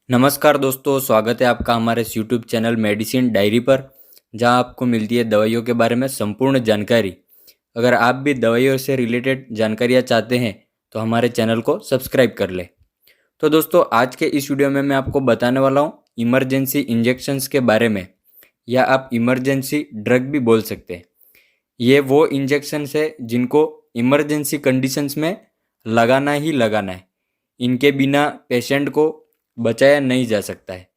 नमस्कार दोस्तों, स्वागत है आपका हमारे इस यूट्यूब चैनल मेडिसिन डायरी पर, जहां आपको मिलती है दवाइयों के बारे में संपूर्ण जानकारी। अगर आप भी दवाइयों से रिलेटेड जानकारियां चाहते हैं तो हमारे चैनल को सब्सक्राइब कर लें। तो दोस्तों, आज के इस वीडियो में मैं आपको बताने वाला हूं इमरजेंसी इंजेक्शंस के बारे में, या आप इमरजेंसी ड्रग भी बोल सकते हैं। ये वो इंजेक्शंस है जिनको इमरजेंसी कंडीशंस में लगाना ही लगाना है। इनके बिना पेशेंट को बचाया नहीं जा सकता है।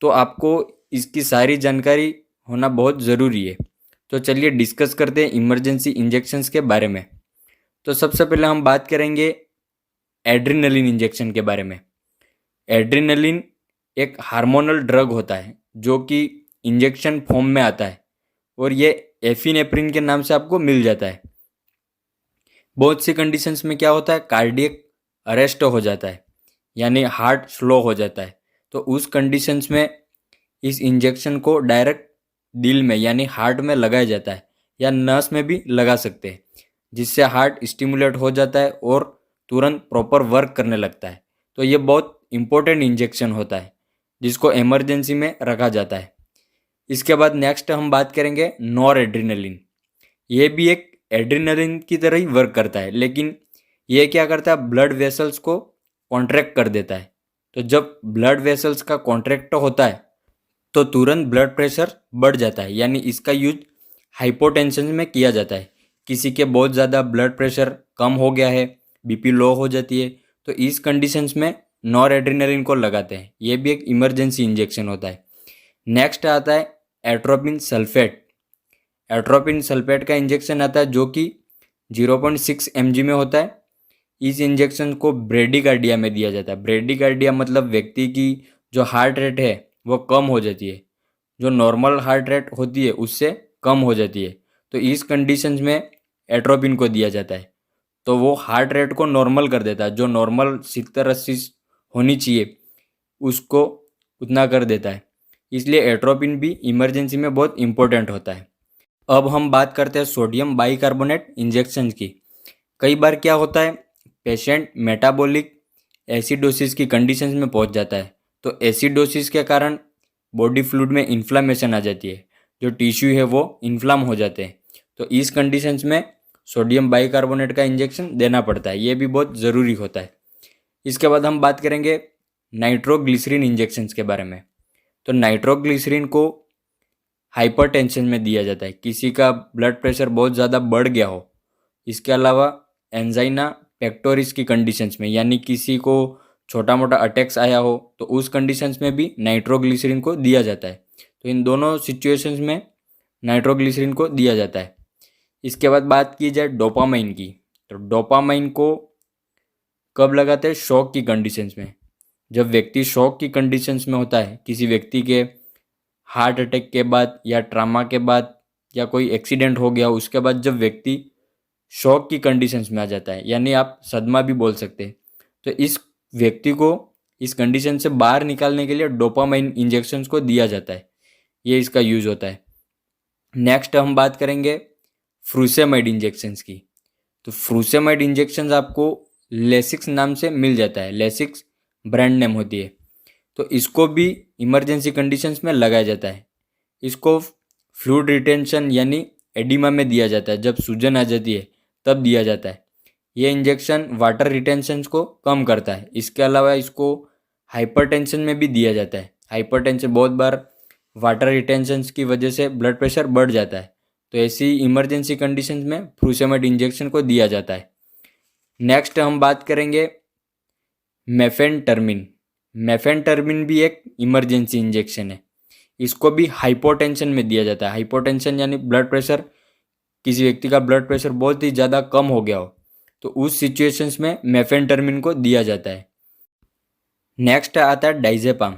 तो आपको इसकी सारी जानकारी होना बहुत ज़रूरी है। तो चलिए डिस्कस करते हैं इमरजेंसी इंजेक्शंस के बारे में। तो सबसे पहले हम बात करेंगे एड्रेनलिन इंजेक्शन के बारे में। एड्रेनलिन एक हार्मोनल ड्रग होता है जो कि इंजेक्शन फॉर्म में आता है, और ये एफिनेफ्रिन के नाम से आपको मिल जाता है। बहुत सी कंडीशंस में क्या होता है, कार्डियक अरेस्ट हो जाता है, यानी हार्ट स्लो हो जाता है। तो उस कंडीशंस में इस इंजेक्शन को डायरेक्ट दिल में यानी हार्ट में लगाया जाता है, या नस में भी लगा सकते हैं, जिससे हार्ट स्टिमुलेट हो जाता है और तुरंत प्रॉपर वर्क करने लगता है। तो ये बहुत इंपॉर्टेंट इंजेक्शन होता है जिसको इमरजेंसी में रखा जाता है। इसके बाद नेक्स्ट हम बात करेंगे नॉर एड्रेनलिन। ये भी एक एड्रेनलिन की तरह ही वर्क करता है, लेकिन ये क्या करता है, ब्लड वेसल्स को कॉन्ट्रैक्ट कर देता है। तो जब ब्लड वेसल्स का कॉन्ट्रैक्ट होता है तो तुरंत ब्लड प्रेशर बढ़ जाता है, यानी इसका यूज हाइपोटेंशन में किया जाता है। किसी के बहुत ज़्यादा ब्लड प्रेशर कम हो गया है, बीपी लो हो जाती है, तो इस कंडीशंस में नॉर एड्रेनलिन को लगाते हैं। ये भी एक इमरजेंसी इंजेक्शन होता है। नेक्स्ट आता है एट्रोपिन सल्फेट। एट्रोपिन सल्फेट का इंजेक्शन आता है जो कि 0.6 mg में होता है। इस इंजेक्शन को ब्रेडिकार्डिया में दिया जाता है। ब्रेडिकार्डिया मतलब व्यक्ति की जो हार्ट रेट है वो कम हो जाती है, जो नॉर्मल हार्ट रेट होती है उससे कम हो जाती है। तो इस कंडीशंस में एट्रोपिन को दिया जाता है, तो वो हार्ट रेट को नॉर्मल कर देता है। जो नॉर्मल 70-80 होनी चाहिए उसको उतना कर देता है। इसलिए एट्रोपिन भी इमरजेंसी में बहुत इंपॉर्टेंट होता है। अब हम बात करते हैं सोडियम बाइकार्बोनेट इंजेक्शन की। कई बार क्या होता है, पेशेंट मेटाबॉलिक एसिडोसिस की कंडीशंस में पहुंच जाता है। तो एसिडोसिस के कारण बॉडी फ्लूइड में इन्फ्लामेशन आ जाती है, जो टिश्यू है वो इन्फ्लाम हो जाते हैं। तो इस कंडीशंस में सोडियम बाइकार्बोनेट का इंजेक्शन देना पड़ता है। ये भी बहुत ज़रूरी होता है। इसके बाद हम बात करेंगे नाइट्रोग्लिसरीन इंजेक्शंस के बारे में। तो नाइट्रोग्लिसरीन को हाइपरटेंशन में दिया जाता है, किसी का ब्लड प्रेशर बहुत ज़्यादा बढ़ गया हो। इसके अलावा एंजाइना पेक्टोरिस की कंडीशंस में, यानी किसी को छोटा मोटा अटैक्स आया हो, तो उस कंडीशंस में भी नाइट्रोग्लिसरीन को दिया जाता है। तो इन दोनों सिचुएशंस में नाइट्रोग्लिसरीन को दिया जाता है। इसके बाद बात की जाए डोपामाइन की, तो डोपामाइन को कब लगाते हैं, शॉक की कंडीशंस में। जब व्यक्ति शॉक की कंडीशंस में होता है, किसी व्यक्ति के हार्ट अटैक के बाद या ट्रामा के बाद या कोई एक्सीडेंट हो गया, उसके बाद जब व्यक्ति शॉक की कंडीशंस में आ जाता है, यानी आप सदमा भी बोल सकते हैं, तो इस व्यक्ति को इस कंडीशन से बाहर निकालने के लिए डोपामाइन इंजेक्शंस को दिया जाता है। ये इसका यूज होता है। नेक्स्ट हम बात करेंगे फ्रूसेमाइड इंजेक्शंस की। तो फ्रूसेमाइड इंजेक्शंस आपको लेसिक्स नाम से मिल जाता है, लेसिक्स ब्रांड नेम होती है। तो इसको भी इमरजेंसी कंडीशंस में लगाया जाता है। इसको फ्लूइड रिटेंशन यानी एडिमा में दिया जाता है, जब सूजन आ जाती है तब दिया जाता है। ये इंजेक्शन वाटर रिटेंशन को कम करता है। इसके अलावा इसको हाइपरटेंशन में भी दिया जाता है। हाइपरटेंशन बहुत बार वाटर रिटेंशन की वजह से ब्लड प्रेशर बढ़ जाता है, तो ऐसी इमरजेंसी कंडीशंस में फ्रूसेमाइड इंजेक्शन को दिया जाता है। नेक्स्ट हम बात करेंगे मेफेनटर्मिन। मेफेनटर्मिन भी एक इमरजेंसी इंजेक्शन है। इसको भी हाइपोटेंशन में दिया जाता है। हाइपोटेंशन यानी ब्लड प्रेशर, किसी व्यक्ति का ब्लड प्रेशर बहुत ही ज़्यादा कम हो गया हो, तो उस सिचुएशंस में मेफेनटर्मिन को दिया जाता है। नेक्स्ट आता है डाइजेपाम।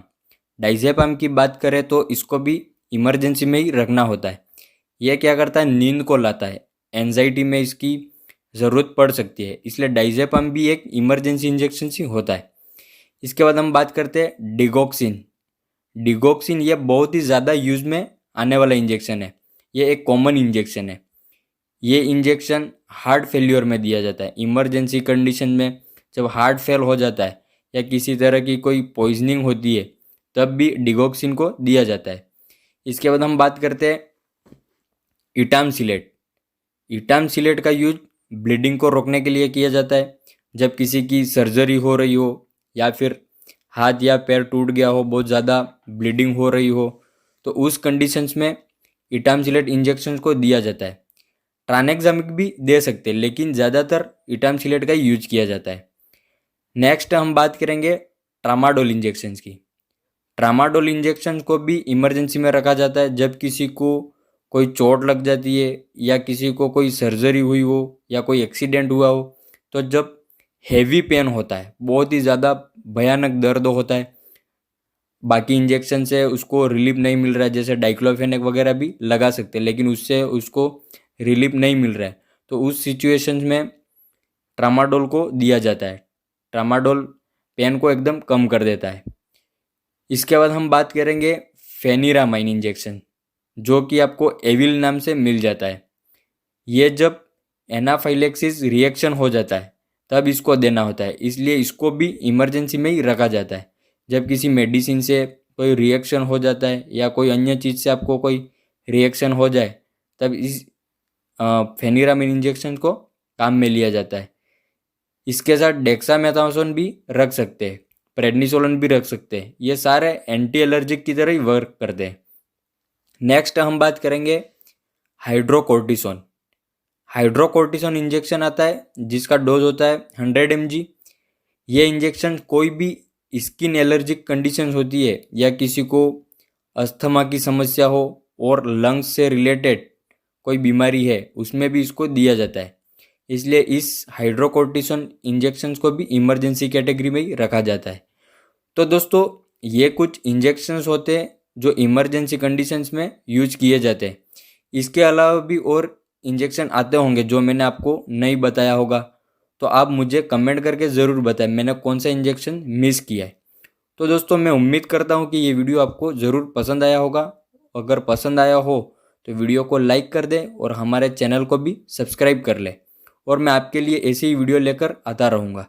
डाइजेपाम की बात करें तो इसको भी इमरजेंसी में ही रखना होता है। यह क्या करता है, नींद को लाता है। एंजाइटी में इसकी ज़रूरत पड़ सकती है, इसलिए डाइजेपाम भी एक इमरजेंसी इंजेक्शन ही होता है। इसके बाद हम बात करते हैं डिगोक्सिन। डिगोक्सिन ये बहुत ही ज़्यादा यूज में आने वाला इंजेक्शन है। ये एक कॉमन इंजेक्शन है। ये इंजेक्शन हार्ट फेल्योर में दिया जाता है। इमरजेंसी कंडीशन में जब हार्ट फेल हो जाता है या किसी तरह की कोई पॉइजनिंग होती है तब भी डिगोक्सिन को दिया जाता है। इसके बाद हम बात करते हैं इटामसिलेट। इटामसिलेट का यूज ब्लीडिंग को रोकने के लिए किया जाता है। जब किसी की सर्जरी हो रही हो या फिर हाथ या पैर टूट गया हो, बहुत ज़्यादा ब्लीडिंग हो रही हो, तो उस कंडीशंस में इटामसिलेट इंजेक्शन को दिया जाता है। ट्रानेक्सामिक भी दे सकते हैं, लेकिन ज़्यादातर इटामसिलेट का यूज किया जाता है। नेक्स्ट हम बात करेंगे ट्रामाडोल इंजेक्शन की। ट्रामाडोल इंजेक्शन को भी इमरजेंसी में रखा जाता है जब किसी को कोई चोट लग जाती है या किसी को कोई सर्जरी हुई हो या कोई एक्सीडेंट हुआ हो, तो जब हेवी पेन होता है, बहुत ही ज़्यादा भयानक दर्द होता है, बाकी इंजेक्शन से उसको रिलीफ नहीं मिल रहा है, जैसे डाइक्लोफेनेक वगैरह भी लगा सकते हैं, लेकिन उससे उसको रिलीफ नहीं मिल रहा है, तो उस सिचुएशन में ट्रामाडोल को दिया जाता है। ट्रामाडोल पेन को एकदम कम कर देता है। इसके बाद हम बात करेंगे फेनिरामाइन इंजेक्शन, जो कि आपको एविल नाम से मिल जाता है। ये जब एनाफाइलेक्सिस रिएक्शन हो जाता है तब इसको देना होता है, इसलिए इसको भी इमरजेंसी में ही रखा जाता है। जब किसी मेडिसिन से कोई रिएक्शन हो जाता है या कोई अन्य चीज़ से आपको कोई रिएक्शन हो जाए, तब इस फेनिरामाइन इंजेक्शन को काम में लिया जाता है। इसके साथ डेक्सामेथासोन भी रख सकते हैं, प्रेडनिसोलोन भी रख सकते हैं। ये सारे एंटी एलर्जिक की तरह ही वर्क करते हैं। नेक्स्ट हम बात करेंगे हाइड्रोकोर्टिसोन। हाइड्रोकोर्टिसोन इंजेक्शन आता है जिसका डोज होता है 100 mg। ये इंजेक्शन कोई भी स्किन एलर्जिक कंडीशन होती है या किसी को अस्थमा की समस्या हो और लंग्स से रिलेटेड कोई बीमारी है, उसमें भी इसको दिया जाता है। इसलिए इस हाइड्रोकोर्टिसोन इंजेक्शंस को भी इमरजेंसी कैटेगरी में ही रखा जाता है। तो दोस्तों, ये कुछ इंजेक्शंस होते हैं जो इमरजेंसी कंडीशंस में यूज किए जाते हैं। इसके अलावा भी और इंजेक्शन आते होंगे जो मैंने आपको नहीं बताया होगा, तो आप मुझे कमेंट करके ज़रूर बताएं मैंने कौन सा इंजेक्शन मिस किया है। तो दोस्तों, मैं उम्मीद करता हूँ कि ये वीडियो आपको ज़रूर पसंद आया होगा। अगर पसंद आया हो तो वीडियो को लाइक कर दें और हमारे चैनल को भी सब्सक्राइब कर लें, और मैं आपके लिए ऐसी ही वीडियो लेकर आता रहूँगा।